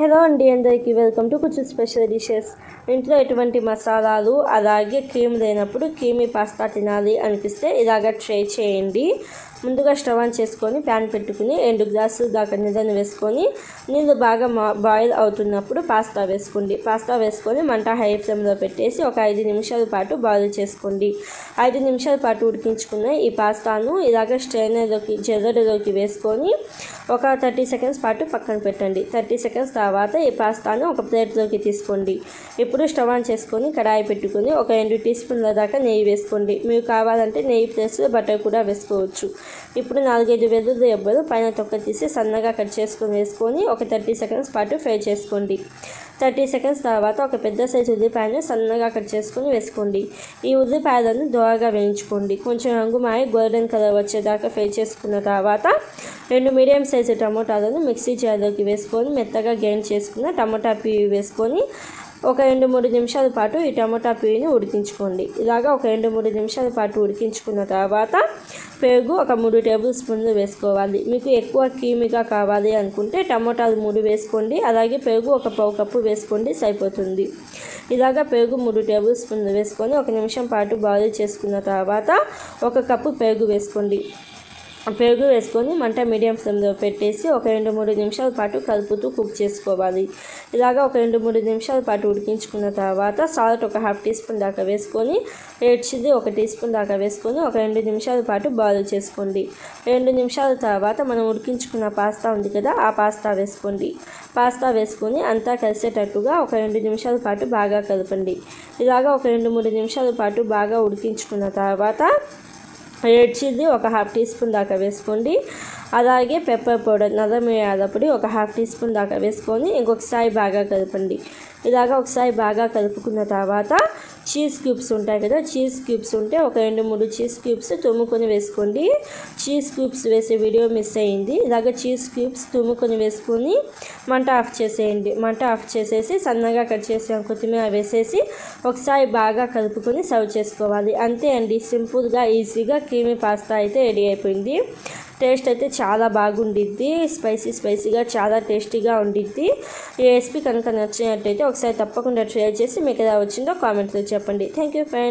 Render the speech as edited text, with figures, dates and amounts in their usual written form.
Hello అండి, అందరికీ welcome to కొంచెం స్పెషల్ డిషెస్. ఇంట్లో ఎటువంటి మసాలాలు అలాగే క్రీమ్ లేనప్పుడు క్రీమీ పాస్తా తినాలి అనిపిస్తే ఇలాగ ట్రై చేయండి. ముందుగా స్టవ్ ఆన్ చేసుకొని ప్యాన్ పెట్టుకుని 2 గ్లాసులు దాకా నీళ్ళని వేసుకొని నీళ్ళు బాగా బాయిల్ అవుతున్నప్పుడు పాస్తా వేసుకోండి. పాస్తా వేసుకొని మంట హై ఫ్లేమ్లో పెట్టేసి ఒక 5 నిమిషాల పాటు బాయిల్ చేసుకోండి. 5 నిమిషాల పాటు ఉడికించుకున్న ఈ పాస్తాను ఇలాగ స్ట్రైనర్లోకి జల్లెడలోకి వేసుకొని ఒక 30 సెకండ్స్ పాటు పక్కన పెట్టండి. 30 సెకండ్స్ తర్వాత ఈ పాస్తాను ఒక ప్లేట్లోకి తీసుకోండి. ఇప్పుడు స్టవ్ ఆన్ చేసుకొని కడాయి పెట్టుకొని ఒక 2 టీ స్పూన్ల దాకా నెయ్యి వేసుకోండి. మీరు కావాలంటే నెయ్యి ప్లేస్లో బటర్ కూడా వేసుకోవచ్చు. ఇప్పుడు 4-5 వెల్లుల్లి రెబ్బలు పైన తొక్క తీసి సన్నగా కట్ చేసుకొని వేసుకొని ఒక 30 సెకండ్స్ పాటు ఫ్రై చేసుకోండి. 30 సెకండ్స్ తర్వాత ఒక పెద్ద సైజు ఉల్లిపాయను సన్నగా కట్ చేసుకొని వేసుకోండి. ఈ ఉల్లిపాయలను దోరగా వేయించుకోండి. కొంచెం రంగు మారి గోల్డెన్ కలర్ వచ్చేదాకా ఫ్రై చేసుకున్న తర్వాత 2 మీడియం సైజు టమోటాలను మిక్సీ జార్లోకి వేసుకొని మెత్తగా గ్రైండ్ చేసుకున్న టమోటా ప్యూరీ వేసుకొని ఒక 2-3 నిమిషాల పాటు ఈ టమోటా ప్యూరీని ఉడికించుకోండి. ఇలాగా ఒక 2-3 నిమిషాల పాటు ఉడికించుకున్న తర్వాత పెరుగు ఒక 3 టేబుల్ స్పూన్లు వేసుకోవాలి. మీకు ఎక్కువ క్రీమీగా కావాలి అనుకుంటే టమోటాలు 3 వేసుకోండి. అలాగే పెరుగు ఒక పావు కప్పు వేసుకోండి, సరిపోతుంది. ఇలాగా పెరుగు 3 టేబుల్ స్పూన్లు వేసుకొని 1 నిమిషం పాటు బాయిల్ చేసుకున్న తర్వాత 1 కప్పు పెరుగు వేసుకోండి. పెరుగు వేసుకొని మంట మీడియం ఫ్లేమ్లో పెట్టేసి ఒక 2-3 నిమిషాల పాటు కలుపుతూ కుక్ చేసుకోవాలి. ఇలాగా ఒక 2-3 నిమిషాల పాటు ఉడికించుకున్న తర్వాత సాల్ట్ ఒక 1/2 టీ స్పూన్ దాకా వేసుకొని రెడ్ చిల్లీ 1 టీ స్పూన్ దాకా వేసుకొని ఒక 2 నిమిషాల పాటు బాయిల్ చేసుకోండి. 2 నిమిషాల తర్వాత మనం ఉడికించుకున్న పాస్తా ఉంది కదా, ఆ పాస్తా వేసుకోండి. పాస్తా వేసుకొని అంతా కలిసేటట్టుగా ఒక 2 నిమిషాల పాటు బాగా కలపండి. ఇలాగా ఒక 2-3 నిమిషాల పాటు బాగా ఉడికించుకున్న తర్వాత రెడ్ చిల్లీ ఒక 1/2 టీ స్పూన్ దాకా వేసుకోండి. అలాగే పెప్పర్ పౌడర్ నల్ల మిరియాల పొడి ఒక 1/2 టీ స్పూన్ దాకా వేసుకొని ఇంకొకసారి బాగా కలపండి. ఇలాగా ఒకసారి బాగా కలుపుకున్న తర్వాత చీజ్ క్యూబ్స్ ఉంటాయి కదా, చీజ్ క్యూబ్స్ ఉంటే ఒక 2-3 చీజ్ క్యూబ్స్ తుమ్ముకొని వేసుకోండి. చీజ్ క్యూబ్స్ వేసే వీడియో మిస్ అయ్యింది. ఇలాగ చీజ్ క్యూబ్స్ తుమ్ముకొని వేసుకొని మంట ఆఫ్ చేసేయండి. మంట ఆఫ్ చేసేసి సన్నగా కట్ చేసిన కొత్తిమీర వేసేసి ఒకసారి బాగా కలుపుకొని సర్వ్ చేసుకోవాలి. అంతే అండి, సింపుల్గా ఈజీగా క్రీమీ పాస్తా అయితే రెడీ అయిపోయింది. టేస్ట్ అయితే చాలా బాగుండిద్ది. స్పైసీగా చాలా టేస్టీగా ఉండిద్ది. ఈ రెసిపీ కనుక నచ్చినట్టయితే ఒకసారి తప్పకుండా ట్రై చేసి మీకు ఎలా వచ్చిందో కామెంట్లో చెప్పండి. Thank you friends.